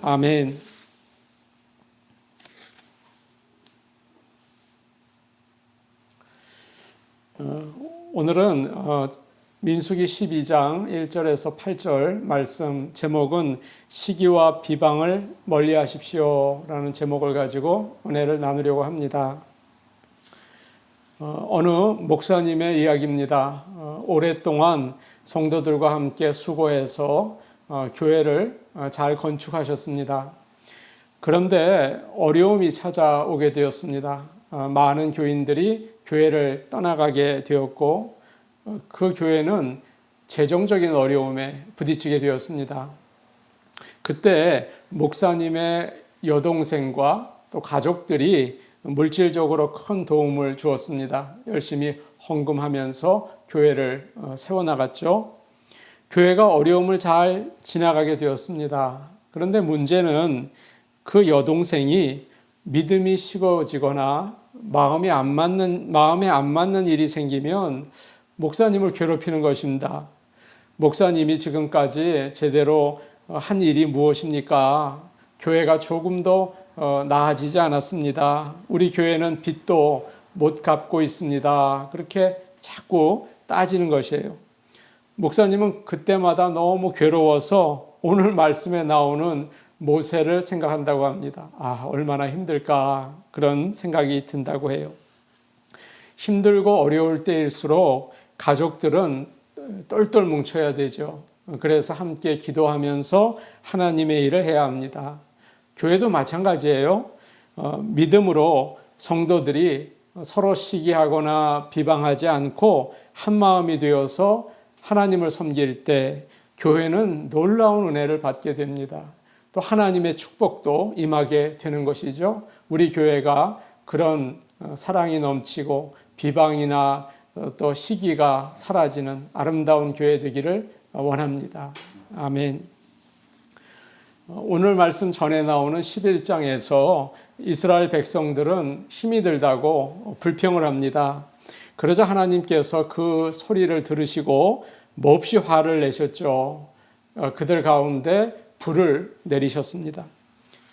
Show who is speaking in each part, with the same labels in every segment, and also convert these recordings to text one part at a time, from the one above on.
Speaker 1: 아멘. 오늘은 민수기 12장 1절에서 8절 말씀 제목은 시기와 비방을 멀리하십시오 라는 제목을 가지고 은혜를 나누려고 합니다. 어느 목사님의 이야기입니다. 오랫동안 성도들과 함께 수고해서 교회를 잘 건축하셨습니다. 그런데 어려움이 찾아오게 되었습니다. 많은 교인들이 교회를 떠나가게 되었고 그 교회는 재정적인 어려움에 부딪히게 되었습니다. 그때 목사님의 여동생과 또 가족들이 물질적으로 큰 도움을 주었습니다. 열심히 헌금하면서 교회를 세워나갔죠. 교회가 어려움을 잘 지나가게 되었습니다. 그런데 문제는 그 여동생이 믿음이 식어지거나 마음에 안 맞는 일이 생기면 목사님을 괴롭히는 것입니다. 목사님이 지금까지 제대로 한 일이 무엇입니까? 교회가 조금 더 나아지지 않았습니다. 우리 교회는 빚도 못 갚고 있습니다. 그렇게 자꾸 따지는 것이에요. 목사님은 그때마다 너무 괴로워서 오늘 말씀에 나오는 모세를 생각한다고 합니다. 얼마나 힘들까 그런 생각이 든다고 해요. 힘들고 어려울 때일수록 가족들은 똘똘 뭉쳐야 되죠. 그래서 함께 기도하면서 하나님의 일을 해야 합니다. 교회도 마찬가지예요. 믿음으로 성도들이 서로 시기하거나 비방하지 않고 한 마음이 되어서 하나님을 섬길 때 교회는 놀라운 은혜를 받게 됩니다. 또 하나님의 축복도 임하게 되는 것이죠. 우리 교회가 그런 사랑이 넘치고 비방이나 또 시기가 사라지는 아름다운 교회 되기를 원합니다. 아멘. 오늘 말씀 전에 나오는 11장에서 이스라엘 백성들은 힘이 들다고 불평을 합니다. 그러자 하나님께서 그 소리를 들으시고 몹시 화를 내셨죠. 그들 가운데 불을 내리셨습니다.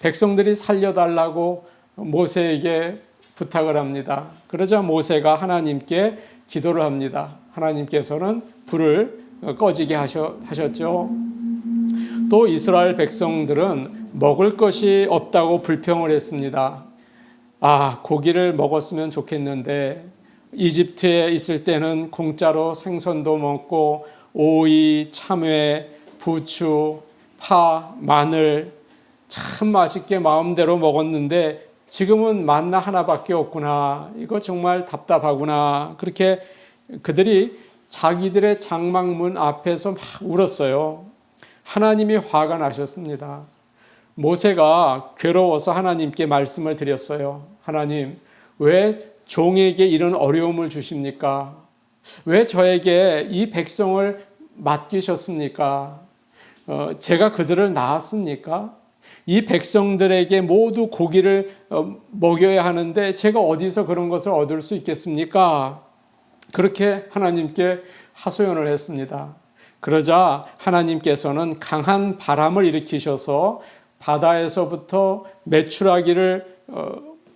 Speaker 1: 백성들이 살려달라고 모세에게 부탁을 합니다. 그러자 모세가 하나님께 기도를 합니다. 하나님께서는 불을 꺼지게 하셨죠. 또 이스라엘 백성들은 먹을 것이 없다고 불평을 했습니다. 고기를 먹었으면 좋겠는데 이집트에 있을 때는 공짜로 생선도 먹고 오이, 참외, 부추, 파, 마늘 참 맛있게 마음대로 먹었는데 지금은 만나 하나밖에 없구나. 이거 정말 답답하구나. 그렇게 그들이 자기들의 장막문 앞에서 막 울었어요. 하나님이 화가 나셨습니다. 모세가 괴로워서 하나님께 말씀을 드렸어요. 하나님, 왜 종에게 이런 어려움을 주십니까? 왜 저에게 이 백성을 맡기셨습니까? 제가 그들을 낳았습니까? 이 백성들에게 모두 고기를 먹여야 하는데 제가 어디서 그런 것을 얻을 수 있겠습니까? 그렇게 하나님께 하소연을 했습니다. 그러자 하나님께서는 강한 바람을 일으키셔서 바다에서부터 메추라기를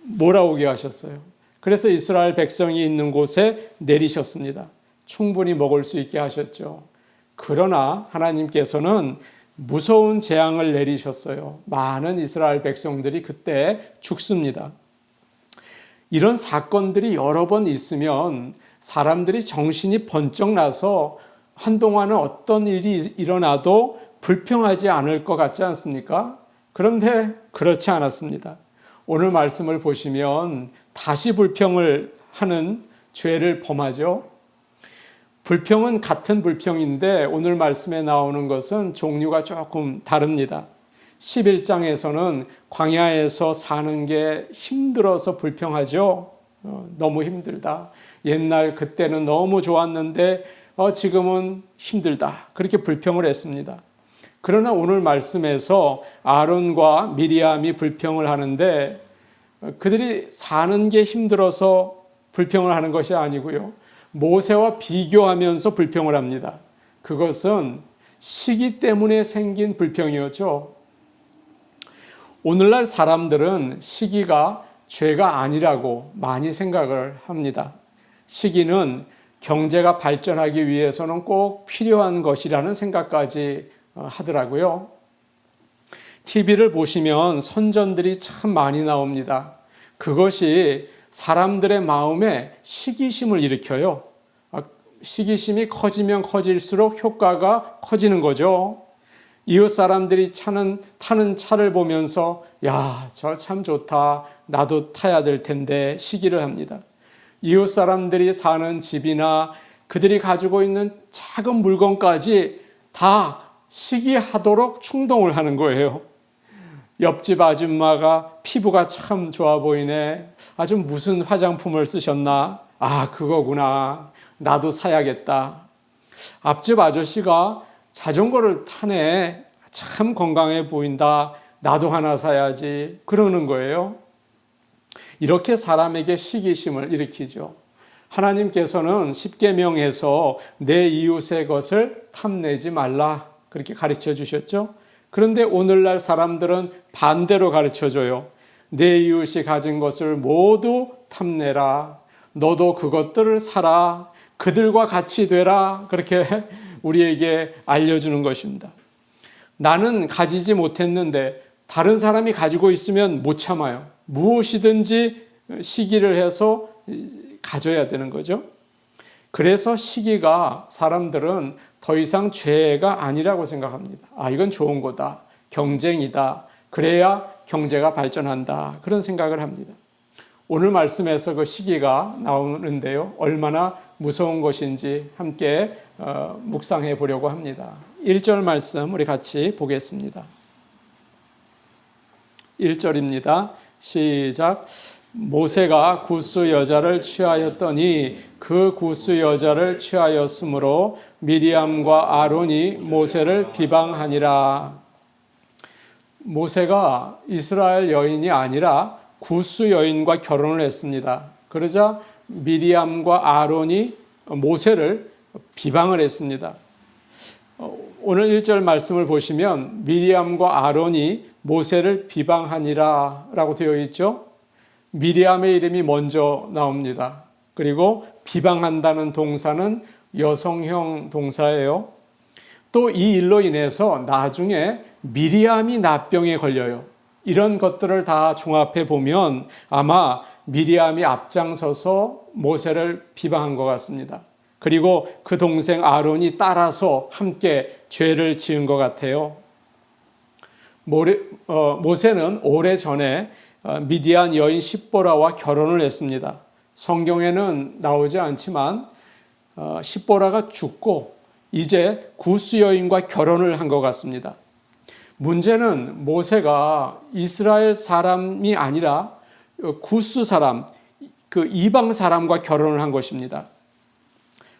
Speaker 1: 몰아오게 하셨어요. 그래서 이스라엘 백성이 있는 곳에 내리셨습니다. 충분히 먹을 수 있게 하셨죠. 그러나 하나님께서는 무서운 재앙을 내리셨어요. 많은 이스라엘 백성들이 그때 죽습니다. 이런 사건들이 여러 번 있으면 사람들이 정신이 번쩍 나서 한동안은 어떤 일이 일어나도 불평하지 않을 것 같지 않습니까? 그런데 그렇지 않았습니다. 오늘 말씀을 보시면 다시 불평을 하는 죄를 범하죠. 불평은 같은 불평인데 오늘 말씀에 나오는 것은 종류가 조금 다릅니다. 11장에서는 광야에서 사는 게 힘들어서 불평하죠. 너무 힘들다. 옛날 그때는 너무 좋았는데 지금은 힘들다. 그렇게 불평을 했습니다. 그러나 오늘 말씀에서 아론과 미리암이 불평을 하는데 그들이 사는 게 힘들어서 불평을 하는 것이 아니고요. 모세와 비교하면서 불평을 합니다. 그것은 시기 때문에 생긴 불평이었죠. 오늘날 사람들은 시기가 죄가 아니라고 많이 생각을 합니다. 시기는 경제가 발전하기 위해서는 꼭 필요한 것이라는 생각까지 하더라고요. TV를 보시면 선전들이 참 많이 나옵니다. 그것이 사람들의 마음에 시기심을 일으켜요. 시기심이 커지면 커질수록 효과가 커지는 거죠. 이웃 사람들이 타는 차를 보면서 야, 저 참 좋다. 나도 타야 될 텐데 시기를 합니다. 이웃 사람들이 사는 집이나 그들이 가지고 있는 작은 물건까지 다 시기하도록 충동을 하는 거예요. 옆집 아줌마가 피부가 참 좋아 보이네. 아주 무슨 화장품을 쓰셨나? 아, 그거구나. 나도 사야겠다. 앞집 아저씨가 자전거를 타네. 참 건강해 보인다. 나도 하나 사야지. 그러는 거예요. 이렇게 사람에게 시기심을 일으키죠. 하나님께서는 십계명에서 내 이웃의 것을 탐내지 말라. 그렇게 가르쳐 주셨죠. 그런데 오늘날 사람들은 반대로 가르쳐 줘요. 내 이웃이 가진 것을 모두 탐내라. 너도 그것들을 사라. 그들과 같이 되라. 그렇게 우리에게 알려주는 것입니다. 나는 가지지 못했는데 다른 사람이 가지고 있으면 못 참아요. 무엇이든지 시기를 해서 가져야 되는 거죠. 그래서 시기가 사람들은 더 이상 죄가 아니라고 생각합니다. 아, 이건 좋은 거다. 경쟁이다. 그래야 경제가 발전한다. 그런 생각을 합니다. 오늘 말씀에서 그 시기가 나오는데요. 얼마나 무서운 것인지 함께 묵상해 보려고 합니다. 1절 말씀 우리 같이 보겠습니다. 1절입니다. 시작. 모세가 굿수 여자를 취하였더니 그 굿수 여자를 취하였으므로 미리암과 아론이 모세를 비방하니라. 모세가 이스라엘 여인이 아니라 굿수 여인과 결혼을 했습니다. 그러자 미리암과 아론이 모세를 비방을 했습니다. 오늘 1절 말씀을 보시면 미리암과 아론이 모세를 비방하니라 라고 되어 있죠. 미리암의 이름이 먼저 나옵니다. 그리고 비방한다는 동사는 여성형 동사예요. 또 이 일로 인해서 나중에 미리암이 납병에 걸려요. 이런 것들을 다 종합해 보면 아마 미리암이 앞장서서 모세를 비방한 것 같습니다. 그리고 그 동생 아론이 따라서 함께 죄를 지은 것 같아요. 모세는 오래전에 미디안 여인 십보라와 결혼을 했습니다. 성경에는 나오지 않지만 십보라가 죽고 이제 굿수 여인과 결혼을 한 것 같습니다. 문제는 모세가 이스라엘 사람이 아니라 굿수 사람, 그 이방 사람과 결혼을 한 것입니다.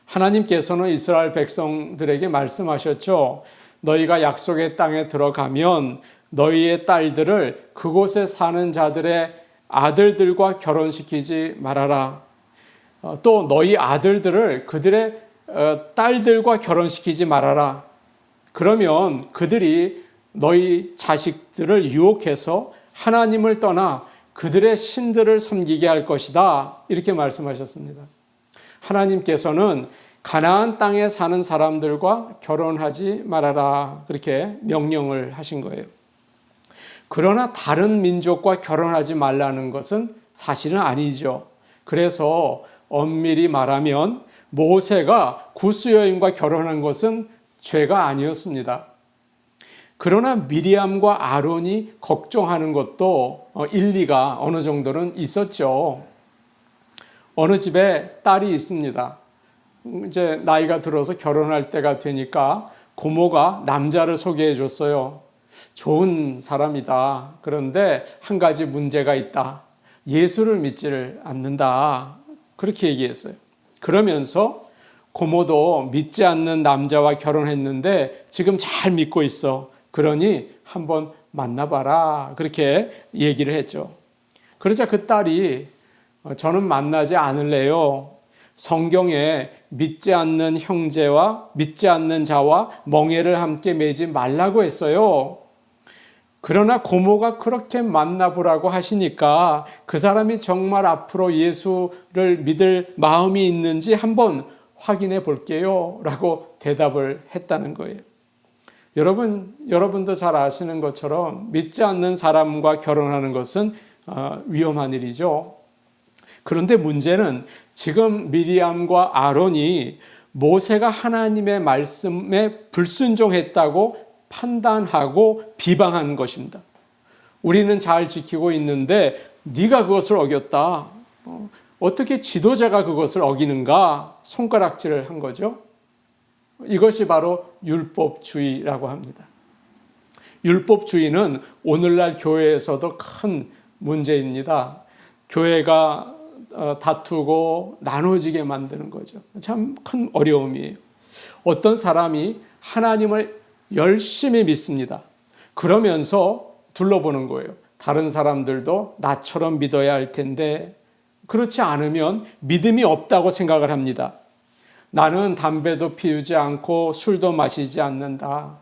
Speaker 1: 하나님께서는 이스라엘 백성들에게 말씀하셨죠. 너희가 약속의 땅에 들어가면 너희의 딸들을 그곳에 사는 자들의 아들들과 결혼시키지 말아라. 또 너희 아들들을 그들의 딸들과 결혼시키지 말아라. 그러면 그들이 너희 자식들을 유혹해서 하나님을 떠나 그들의 신들을 섬기게 할 것이다. 이렇게 말씀하셨습니다. 하나님께서는 가나안 땅에 사는 사람들과 결혼하지 말아라. 그렇게 명령을 하신 거예요. 그러나 다른 민족과 결혼하지 말라는 것은 사실은 아니죠. 그래서 엄밀히 말하면 모세가 굿수 여인과 결혼한 것은 죄가 아니었습니다. 그러나 미리암과 아론이 걱정하는 것도 일리가 어느 정도는 있었죠. 어느 집에 딸이 있습니다. 이제 나이가 들어서 결혼할 때가 되니까 고모가 남자를 소개해 줬어요. 좋은 사람이다. 그런데 한 가지 문제가 있다. 예수를 믿지를 않는다. 그렇게 얘기했어요. 그러면서 고모도 믿지 않는 남자와 결혼했는데 지금 잘 믿고 있어. 그러니 한번 만나봐라. 그렇게 얘기를 했죠. 그러자 그 딸이 저는 만나지 않을래요. 성경에 믿지 않는 형제와 믿지 않는 자와 멍에를 함께 매지 말라고 했어요. 그러나 고모가 그렇게 만나보라고 하시니까 그 사람이 정말 앞으로 예수를 믿을 마음이 있는지 한번 확인해 볼게요 라고 대답을 했다는 거예요. 여러분도 잘 아시는 것처럼 믿지 않는 사람과 결혼하는 것은 위험한 일이죠. 그런데 문제는 지금 미리암과 아론이 모세가 하나님의 말씀에 불순종했다고 판단하고 비방한 것입니다. 우리는 잘 지키고 있는데 네가 그것을 어겼다. 어떻게 지도자가 그것을 어기는가? 손가락질을 한 거죠. 이것이 바로 율법주의라고 합니다. 율법주의는 오늘날 교회에서도 큰 문제입니다. 교회가 다투고 나눠지게 만드는 거죠. 참 큰 어려움이에요. 어떤 사람이 하나님을 열심히 믿습니다. 그러면서 둘러보는 거예요. 다른 사람들도 나처럼 믿어야 할 텐데 그렇지 않으면 믿음이 없다고 생각을 합니다. 나는 담배도 피우지 않고 술도 마시지 않는다.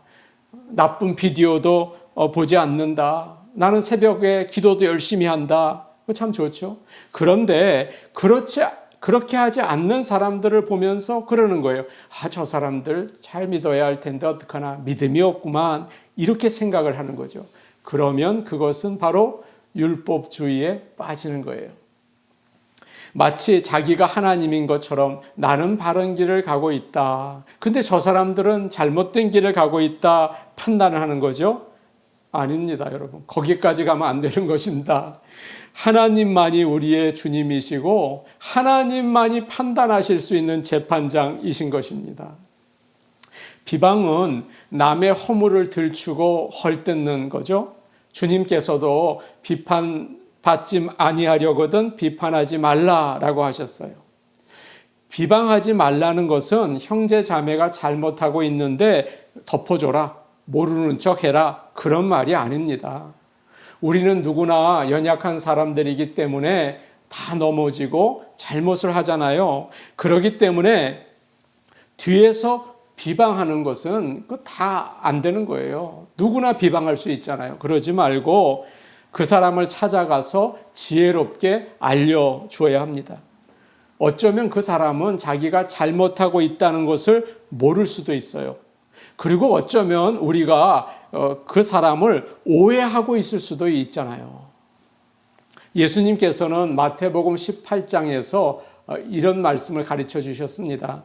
Speaker 1: 나쁜 비디오도 보지 않는다. 나는 새벽에 기도도 열심히 한다. 참 좋죠. 그런데 그렇게 하지 않는 사람들을 보면서 그러는 거예요. 저 사람들 잘 믿어야 할 텐데 어떡하나 믿음이 없구만. 이렇게 생각을 하는 거죠. 그러면 그것은 바로 율법주의에 빠지는 거예요. 마치 자기가 하나님인 것처럼 나는 바른 길을 가고 있다. 근데 저 사람들은 잘못된 길을 가고 있다 판단을 하는 거죠. 아닙니다, 여러분. 거기까지 가면 안 되는 것입니다. 하나님만이 우리의 주님이시고 하나님만이 판단하실 수 있는 재판장이신 것입니다. 비방은 남의 허물을 들추고 헐뜯는 거죠. 주님께서도 비판받지 아니하려거든 비판하지 말라라고 하셨어요. 비방하지 말라는 것은 형제 자매가 잘못하고 있는데 덮어줘라, 모르는 척 해라, 그런 말이 아닙니다. 우리는 누구나 연약한 사람들이기 때문에 다 넘어지고 잘못을 하잖아요. 그렇기 때문에 뒤에서 비방하는 것은 다 안 되는 거예요. 누구나 비방할 수 있잖아요. 그러지 말고 그 사람을 찾아가서 지혜롭게 알려줘야 합니다. 어쩌면 그 사람은 자기가 잘못하고 있다는 것을 모를 수도 있어요. 그리고 어쩌면 우리가 그 사람을 오해하고 있을 수도 있잖아요. 예수님께서는 마태복음 18장에서 이런 말씀을 가르쳐 주셨습니다.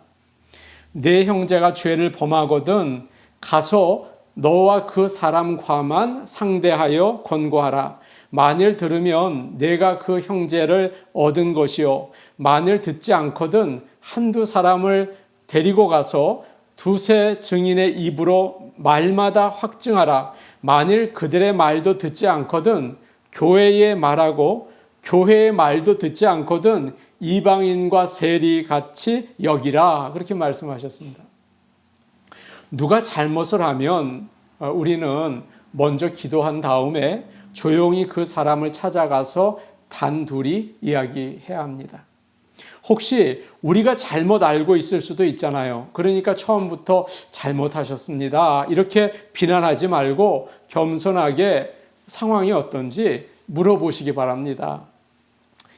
Speaker 1: 내 형제가 죄를 범하거든 가서 너와 그 사람과만 상대하여 권고하라. 만일 들으면 내가 그 형제를 얻은 것이요. 만일 듣지 않거든 한두 사람을 데리고 가서 두세 증인의 입으로 말마다 확증하라. 만일 그들의 말도 듣지 않거든 교회의 말하고 교회의 말도 듣지 않거든 이방인과 세리 같이 여기라. 그렇게 말씀하셨습니다. 누가 잘못을 하면 우리는 먼저 기도한 다음에 조용히 그 사람을 찾아가서 단둘이 이야기해야 합니다. 혹시 우리가 잘못 알고 있을 수도 있잖아요. 그러니까 처음부터 잘못하셨습니다. 이렇게 비난하지 말고 겸손하게 상황이 어떤지 물어보시기 바랍니다.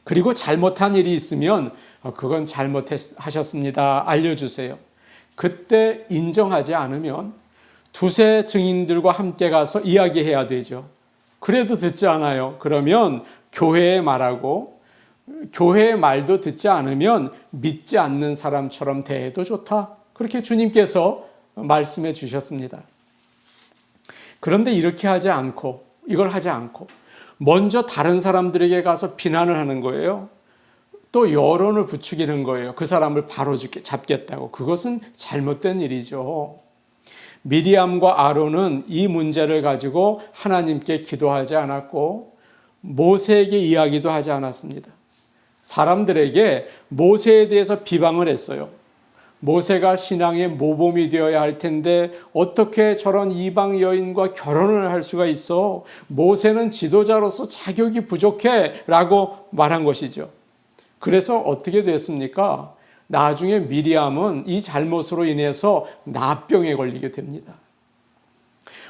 Speaker 1: 그리고 잘못한 일이 있으면 그건 잘못하셨습니다. 알려주세요. 그때 인정하지 않으면 두세 증인들과 함께 가서 이야기해야 되죠. 그래도 듣지 않아요. 그러면 교회에 말하고 교회의 말도 듣지 않으면 믿지 않는 사람처럼 대해도 좋다. 그렇게 주님께서 말씀해 주셨습니다. 그런데 이렇게 하지 않고 이걸 하지 않고 먼저 다른 사람들에게 가서 비난을 하는 거예요. 또 여론을 부추기는 거예요. 그 사람을 바로 잡겠다고. 그것은 잘못된 일이죠. 미리암과 아론은 이 문제를 가지고 하나님께 기도하지 않았고 모세에게 이야기도 하지 않았습니다. 사람들에게 모세에 대해서 비방을 했어요. 모세가 신앙의 모범이 되어야 할 텐데 어떻게 저런 이방 여인과 결혼을 할 수가 있어? 모세는 지도자로서 자격이 부족해 라고 말한 것이죠. 그래서 어떻게 됐습니까? 나중에 미리암은 이 잘못으로 인해서 나병에 걸리게 됩니다.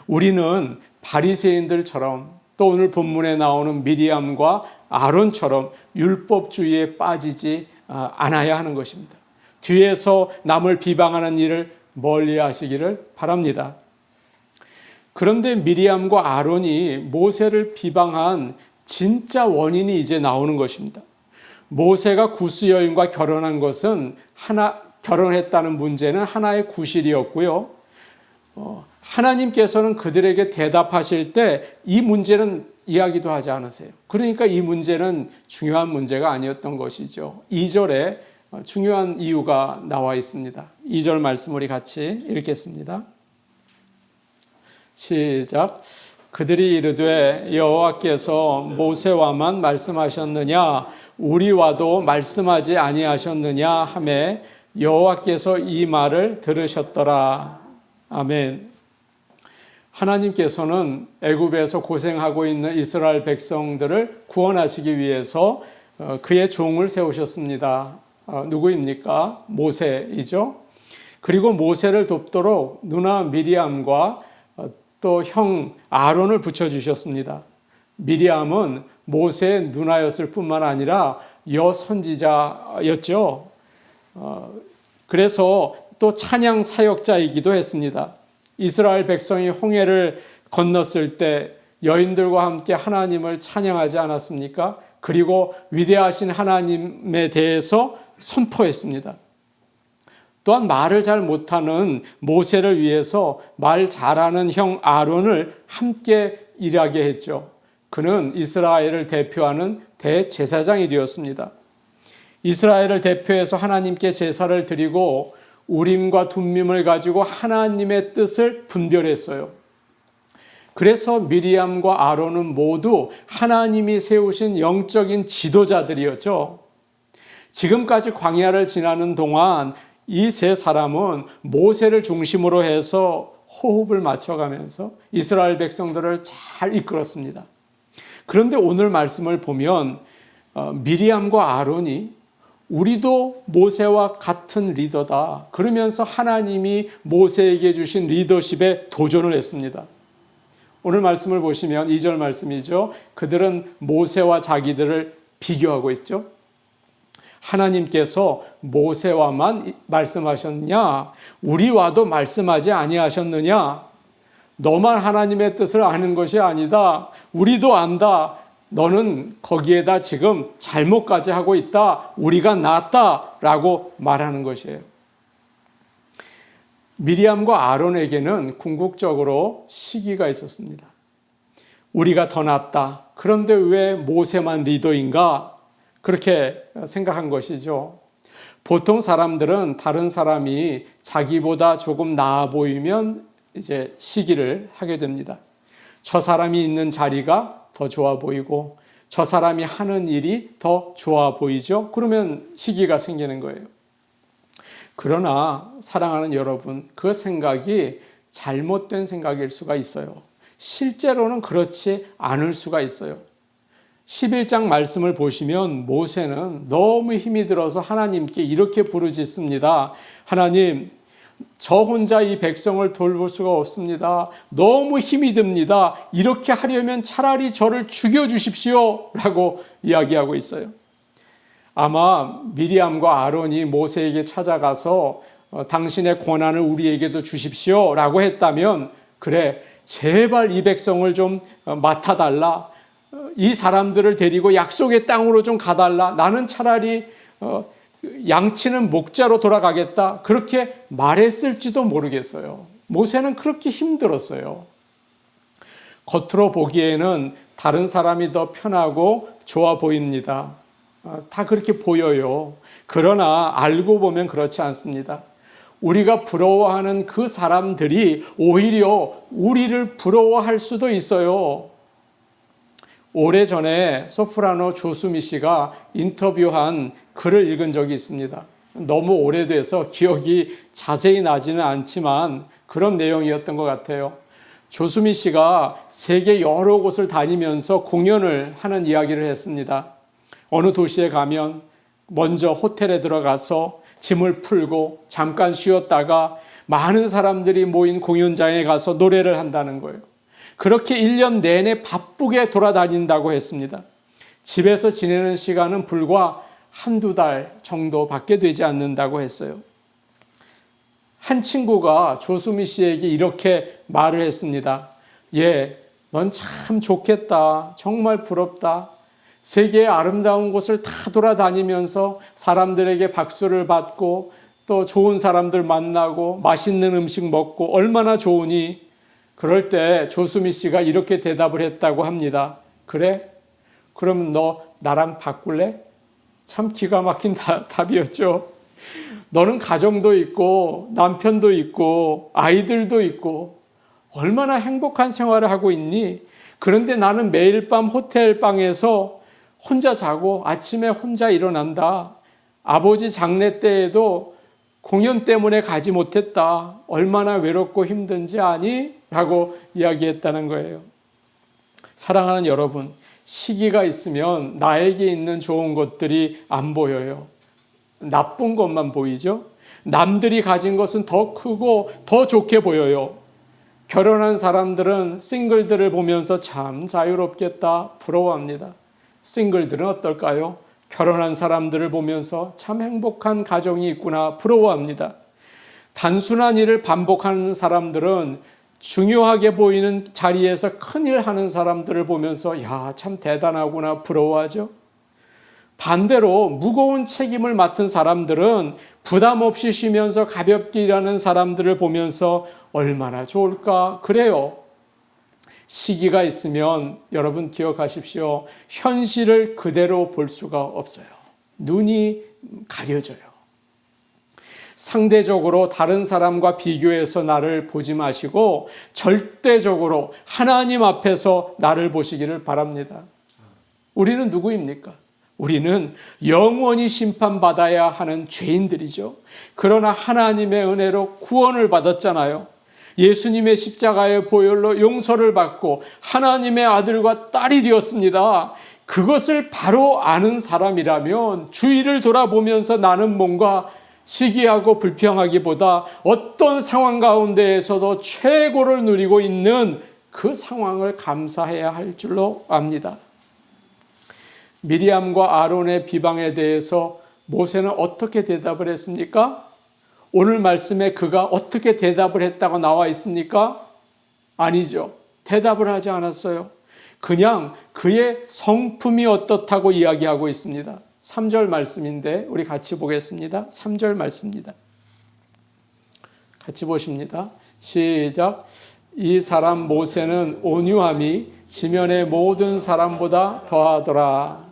Speaker 1: 우리는 바리새인들처럼 또 오늘 본문에 나오는 미리암과 아론처럼 율법주의에 빠지지 않아야 하는 것입니다. 뒤에서 남을 비방하는 일을 멀리 하시기를 바랍니다. 그런데 미리암과 아론이 모세를 비방한 진짜 원인이 이제 나오는 것입니다. 모세가 구스 여인과 결혼한 것은 결혼했다는 문제는 하나의 구실이었고요. 하나님께서는 그들에게 대답하실 때 이 문제는 이야기도 하지 않으세요. 그러니까 이 문제는 중요한 문제가 아니었던 것이죠. 2절에 중요한 이유가 나와 있습니다. 2절 말씀 우리 같이 읽겠습니다. 시작. 그들이 이르되 여호와께서 모세와만 말씀하셨느냐 우리와도 말씀하지 아니하셨느냐 하매 여호와께서 이 말을 들으셨더라. 아멘. 하나님께서는 애굽에서 고생하고 있는 이스라엘 백성들을 구원하시기 위해서 그의 종을 세우셨습니다. 누구입니까? 모세이죠. 그리고 모세를 돕도록 누나 미리암과 또 형 아론을 붙여주셨습니다. 미리암은 모세의 누나였을 뿐만 아니라 여선지자였죠. 그래서 또 찬양 사역자이기도 했습니다. 이스라엘 백성이 홍해를 건넜을 때 여인들과 함께 하나님을 찬양하지 않았습니까? 그리고 위대하신 하나님에 대해서 선포했습니다. 또한 말을 잘 못하는 모세를 위해서 말 잘하는 형 아론을 함께 일하게 했죠. 그는 이스라엘을 대표하는 대제사장이 되었습니다. 이스라엘을 대표해서 하나님께 제사를 드리고 우림과 둠밈을 가지고 하나님의 뜻을 분별했어요. 그래서 미리암과 아론은 모두 하나님이 세우신 영적인 지도자들이었죠. 지금까지 광야를 지나는 동안 이 세 사람은 모세를 중심으로 해서 호흡을 맞춰가면서 이스라엘 백성들을 잘 이끌었습니다. 그런데 오늘 말씀을 보면 미리암과 아론이 우리도 모세와 같은 리더다. 그러면서 하나님이 모세에게 주신 리더십에 도전을 했습니다. 오늘 말씀을 보시면 2절 말씀이죠. 그들은 모세와 자기들을 비교하고 있죠. 하나님께서 모세와만 말씀하셨냐? 우리와도 말씀하지 아니하셨느냐? 너만 하나님의 뜻을 아는 것이 아니다. 우리도 안다. 너는 거기에다 지금 잘못까지 하고 있다. 우리가 낫다라고 말하는 것이에요. 미리암과 아론에게는 궁극적으로 시기가 있었습니다. 우리가 더 낫다. 그런데 왜 모세만 리더인가? 그렇게 생각한 것이죠. 보통 사람들은 다른 사람이 자기보다 조금 나아 보이면 이제 시기를 하게 됩니다. 저 사람이 있는 자리가 더 좋아 보이고 저 사람이 하는 일이 더 좋아 보이죠. 그러면 시기가 생기는 거예요. 그러나 사랑하는 여러분, 그 생각이 잘못된 생각일 수가 있어요. 실제로는 그렇지 않을 수가 있어요. 11장 말씀을 보시면 모세는 너무 힘이 들어서 하나님께 이렇게 부르짖습니다. 하나님, 저 혼자 이 백성을 돌볼 수가 없습니다. 너무 힘이 듭니다. 이렇게 하려면 차라리 저를 죽여주십시오 라고 이야기하고 있어요. 아마 미리암과 아론이 모세에게 찾아가서 당신의 권한을 우리에게도 주십시오 라고 했다면 그래, 제발 이 백성을 좀 맡아달라. 이 사람들을 데리고 약속의 땅으로 좀 가달라. 나는 차라리 양치는 목자로 돌아가겠다. 그렇게 말했을지도 모르겠어요. 모세는 그렇게 힘들었어요. 겉으로 보기에는 다른 사람이 더 편하고 좋아 보입니다. 다 그렇게 보여요. 그러나 알고 보면 그렇지 않습니다. 우리가 부러워하는 그 사람들이 오히려 우리를 부러워할 수도 있어요. 오래전에 소프라노 조수미 씨가 인터뷰한 글을 읽은 적이 있습니다. 너무 오래돼서 기억이 자세히 나지는 않지만 그런 내용이었던 것 같아요. 조수미 씨가 세계 여러 곳을 다니면서 공연을 하는 이야기를 했습니다. 어느 도시에 가면 먼저 호텔에 들어가서 짐을 풀고 잠깐 쉬었다가 많은 사람들이 모인 공연장에 가서 노래를 한다는 거예요. 그렇게 1년 내내 바쁘게 돌아다닌다고 했습니다. 집에서 지내는 시간은 불과 한두 달 정도밖에 되지 않는다고 했어요. 한 친구가 조수미 씨에게 이렇게 말을 했습니다. 넌 참 좋겠다. 정말 부럽다. 세계의 아름다운 곳을 다 돌아다니면서 사람들에게 박수를 받고 또 좋은 사람들 만나고 맛있는 음식 먹고 얼마나 좋으니? 그럴 때 조수미 씨가 이렇게 대답을 했다고 합니다. 그래? 그럼 너 나랑 바꿀래? 참 기가 막힌 답이었죠. 너는 가정도 있고 남편도 있고 아이들도 있고 얼마나 행복한 생활을 하고 있니? 그런데 나는 매일 밤 호텔 방에서 혼자 자고 아침에 혼자 일어난다. 아버지 장례 때에도 공연 때문에 가지 못했다. 얼마나 외롭고 힘든지 아니? 라고 이야기했다는 거예요. 사랑하는 여러분, 시기가 있으면 나에게 있는 좋은 것들이 안 보여요. 나쁜 것만 보이죠? 남들이 가진 것은 더 크고 더 좋게 보여요. 결혼한 사람들은 싱글들을 보면서 참 자유롭겠다 부러워합니다. 싱글들은 어떨까요? 결혼한 사람들을 보면서 참 행복한 가정이 있구나 부러워합니다. 단순한 일을 반복하는 사람들은 중요하게 보이는 자리에서 큰일 하는 사람들을 보면서 참 대단하구나 부러워하죠. 반대로 무거운 책임을 맡은 사람들은 부담 없이 쉬면서 가볍게 일하는 사람들을 보면서 얼마나 좋을까 그래요. 시기가 있으면 여러분 기억하십시오. 현실을 그대로 볼 수가 없어요. 눈이 가려져요. 상대적으로 다른 사람과 비교해서 나를 보지 마시고 절대적으로 하나님 앞에서 나를 보시기를 바랍니다. 우리는 누구입니까? 우리는 영원히 심판받아야 하는 죄인들이죠. 그러나 하나님의 은혜로 구원을 받았잖아요. 예수님의 십자가의 보혈로 용서를 받고 하나님의 아들과 딸이 되었습니다. 그것을 바로 아는 사람이라면 주위를 돌아보면서 나는 뭔가 시기하고 불평하기보다 어떤 상황 가운데에서도 최고를 누리고 있는 그 상황을 감사해야 할 줄로 압니다. 미리암과 아론의 비방에 대해서 모세는 어떻게 대답을 했습니까? 오늘 말씀에 그가 어떻게 대답을 했다고 나와 있습니까? 아니죠. 대답을 하지 않았어요. 그냥 그의 성품이 어떻다고 이야기하고 있습니다. 3절 말씀인데 우리 같이 보겠습니다. 3절 말씀입니다. 같이 보십니다. 시작. 이 사람 모세는 온유함이 지면의 모든 사람보다 더하더라.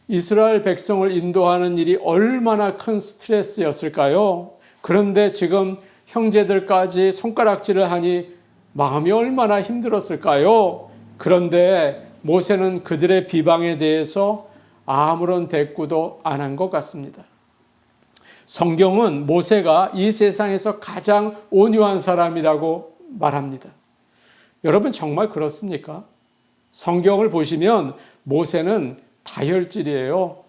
Speaker 1: 이스라엘 백성을 인도하는 일이 얼마나 큰 스트레스였을까요? 그런데 지금 형제들까지 손가락질을 하니 마음이 얼마나 힘들었을까요? 그런데 모세는 그들의 비방에 대해서 아무런 대꾸도 안 한 것 같습니다. 성경은 모세가 이 세상에서 가장 온유한 사람이라고 말합니다. 여러분 정말 그렇습니까? 성경을 보시면 모세는 다혈질이에요.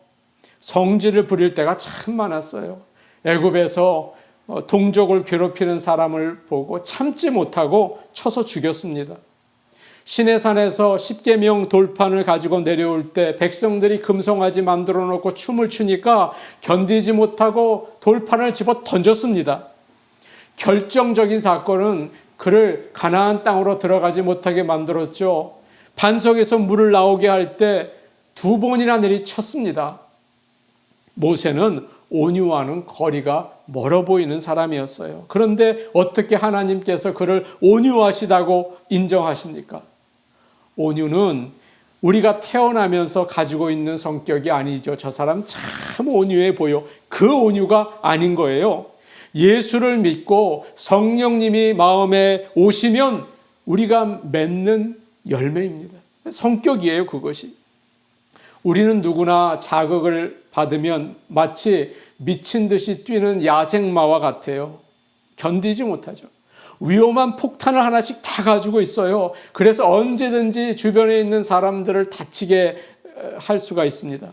Speaker 1: 성질을 부릴 때가 참 많았어요. 애굽에서 동족을 괴롭히는 사람을 보고 참지 못하고 쳐서 죽였습니다. 시내산에서 십계명 돌판을 가지고 내려올 때 백성들이 금송아지 만들어 놓고 춤을 추니까 견디지 못하고 돌판을 집어 던졌습니다. 결정적인 사건은 그를 가나안 땅으로 들어가지 못하게 만들었죠. 반석에서 물을 나오게 할 때 2번이나 내리쳤습니다. 모세는 온유와는 거리가 멀어 보이는 사람이었어요. 그런데 어떻게 하나님께서 그를 온유하시다고 인정하십니까? 온유는 우리가 태어나면서 가지고 있는 성격이 아니죠. 저 사람 참 온유해 보여. 그 온유가 아닌 거예요. 예수를 믿고 성령님이 마음에 오시면 우리가 맺는 열매입니다. 성격이에요, 그것이. 우리는 누구나 자극을 받으면 마치 미친 듯이 뛰는 야생마와 같아요. 견디지 못하죠. 위험한 폭탄을 하나씩 다 가지고 있어요. 그래서 언제든지 주변에 있는 사람들을 다치게 할 수가 있습니다.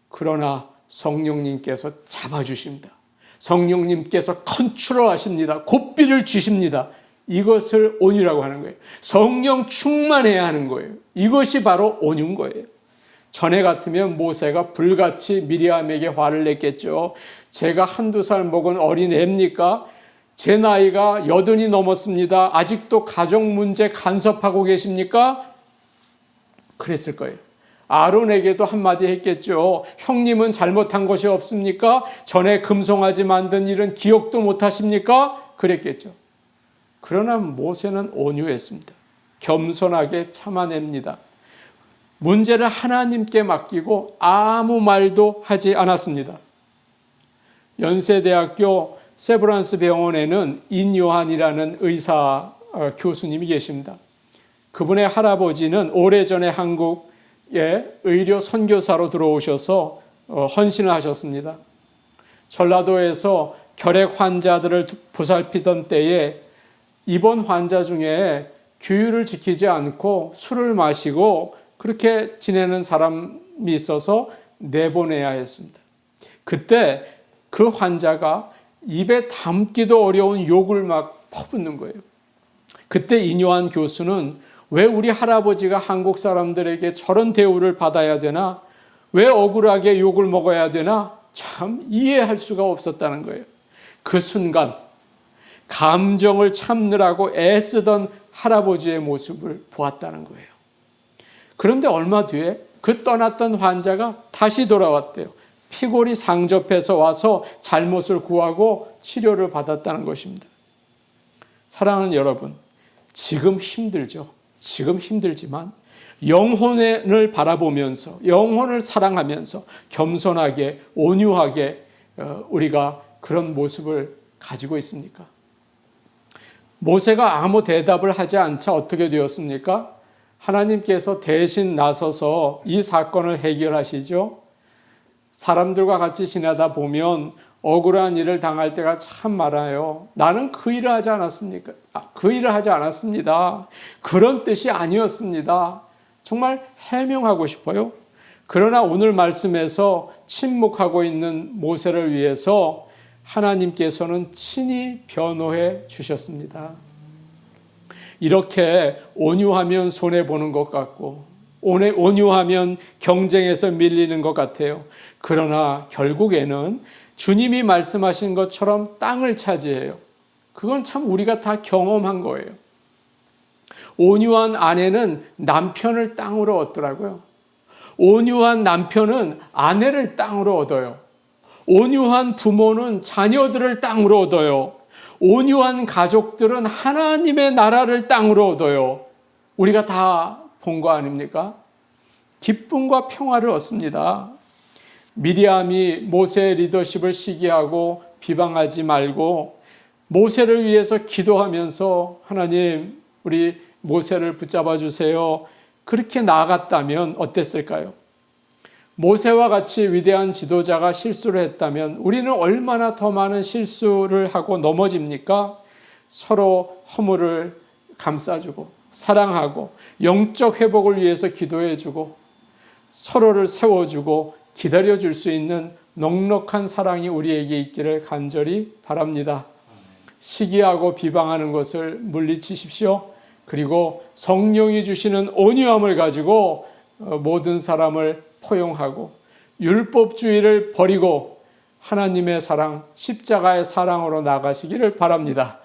Speaker 1: 그러나 성령님께서 잡아주십니다. 성령님께서 컨트롤하십니다. 고삐를 주십니다. 이것을 온유라고 하는 거예요. 성령 충만해야 하는 거예요. 이것이 바로 온유인 거예요. 전에 같으면 모세가 불같이 미리암에게 화를 냈겠죠. 제가 한두 살 먹은 어린 애입니까? 제 나이가 80이 넘었습니다. 아직도 가족 문제 간섭하고 계십니까? 그랬을 거예요. 아론에게도 한마디 했겠죠. 형님은 잘못한 것이 없습니까? 전에 금송아지 만든 일은 기억도 못하십니까? 그랬겠죠. 그러나 모세는 온유했습니다. 겸손하게 참아냅니다. 문제를 하나님께 맡기고 아무 말도 하지 않았습니다. 연세대학교 세브란스 병원에는 인요한이라는 의사 교수님이 계십니다. 그분의 할아버지는 오래전에 한국에 의료 선교사로 들어오셔서 헌신을 하셨습니다. 전라도에서 결핵 환자들을 보살피던 때에 입원 환자 중에 규율을 지키지 않고 술을 마시고 그렇게 지내는 사람이 있어서 내보내야 했습니다. 그때 그 환자가 입에 담기도 어려운 욕을 막 퍼붓는 거예요. 그때 인요한 교수는 왜 우리 할아버지가 한국 사람들에게 저런 대우를 받아야 되나? 왜 억울하게 욕을 먹어야 되나? 참 이해할 수가 없었다는 거예요. 그 순간 감정을 참느라고 애쓰던 할아버지의 모습을 보았다는 거예요. 그런데 얼마 뒤에 그 떠났던 환자가 다시 돌아왔대요. 피골이 상접해서 와서 잘못을 구하고 치료를 받았다는 것입니다. 사랑하는 여러분, 지금 힘들죠. 지금 힘들지만 영혼을 바라보면서 영혼을 사랑하면서 겸손하게 온유하게 우리가 그런 모습을 가지고 있습니까? 모세가 아무 대답을 하지 않자 어떻게 되었습니까? 하나님께서 대신 나서서 이 사건을 해결하시죠. 사람들과 같이 지내다 보면 억울한 일을 당할 때가 참 많아요. 나는 그 일을 하지 않았습니까? 그 일을 하지 않았습니다. 그런 뜻이 아니었습니다. 정말 해명하고 싶어요. 그러나 오늘 말씀에서 침묵하고 있는 모세를 위해서 하나님께서는 친히 변호해 주셨습니다. 이렇게 온유하면 손해보는 것 같고 온유하면 경쟁에서 밀리는 것 같아요. 그러나 결국에는 주님이 말씀하신 것처럼 땅을 차지해요. 그건 참 우리가 다 경험한 거예요. 온유한 아내는 남편을 땅으로 얻더라고요. 온유한 남편은 아내를 땅으로 얻어요. 온유한 부모는 자녀들을 땅으로 얻어요. 온유한 가족들은 하나님의 나라를 땅으로 얻어요. 우리가 다 본 거 아닙니까? 기쁨과 평화를 얻습니다. 미리암이 모세의 리더십을 시기하고 비방하지 말고 모세를 위해서 기도하면서 하나님 우리 모세를 붙잡아 주세요. 그렇게 나아갔다면 어땠을까요? 모세와 같이 위대한 지도자가 실수를 했다면 우리는 얼마나 더 많은 실수를 하고 넘어집니까? 서로 허물을 감싸주고 사랑하고 영적 회복을 위해서 기도해주고 서로를 세워주고 기다려줄 수 있는 넉넉한 사랑이 우리에게 있기를 간절히 바랍니다. 시기하고 비방하는 것을 물리치십시오. 그리고 성령이 주시는 온유함을 가지고 모든 사람을 포용하고 율법주의를 버리고 하나님의 사랑, 십자가의 사랑으로 나가시기를 바랍니다.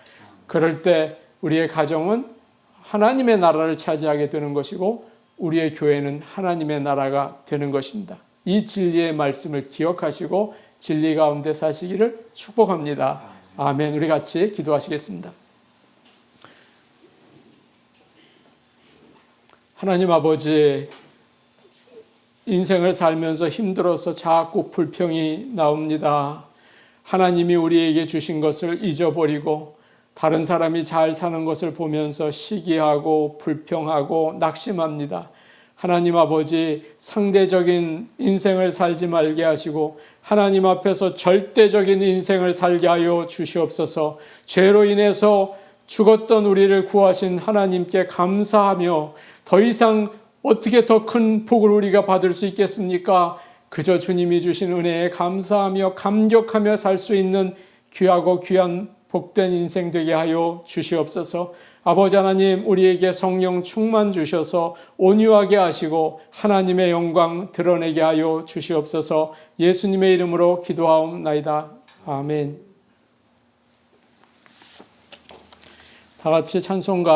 Speaker 1: 그럴 때 우리의 가정은 하나님의 나라를 차지하게 되는 것이고 우리의 교회는 하나님의 나라가 되는 것입니다. 이 진리의 말씀을 기억하시고 진리 가운데 사시기를 축복합니다. 아멘. 우리 같이 기도하시겠습니다. 하나님 아버지, 인생을 살면서 힘들어서 자꾸 불평이 나옵니다. 하나님이 우리에게 주신 것을 잊어버리고 다른 사람이 잘 사는 것을 보면서 시기하고 불평하고 낙심합니다. 하나님 아버지, 상대적인 인생을 살지 말게 하시고 하나님 앞에서 절대적인 인생을 살게 하여 주시옵소서. 죄로 인해서 죽었던 우리를 구하신 하나님께 감사하며 더 이상 어떻게 더 큰 복을 우리가 받을 수 있겠습니까? 그저 주님이 주신 은혜에 감사하며 감격하며 살 수 있는 귀하고 귀한 복된 인생 되게 하여 주시옵소서. 아버지 하나님, 우리에게 성령 충만 주셔서 온유하게 하시고 하나님의 영광 드러내게 하여 주시옵소서. 예수님의 이름으로 기도하옵나이다. 아멘. 다 같이 찬송가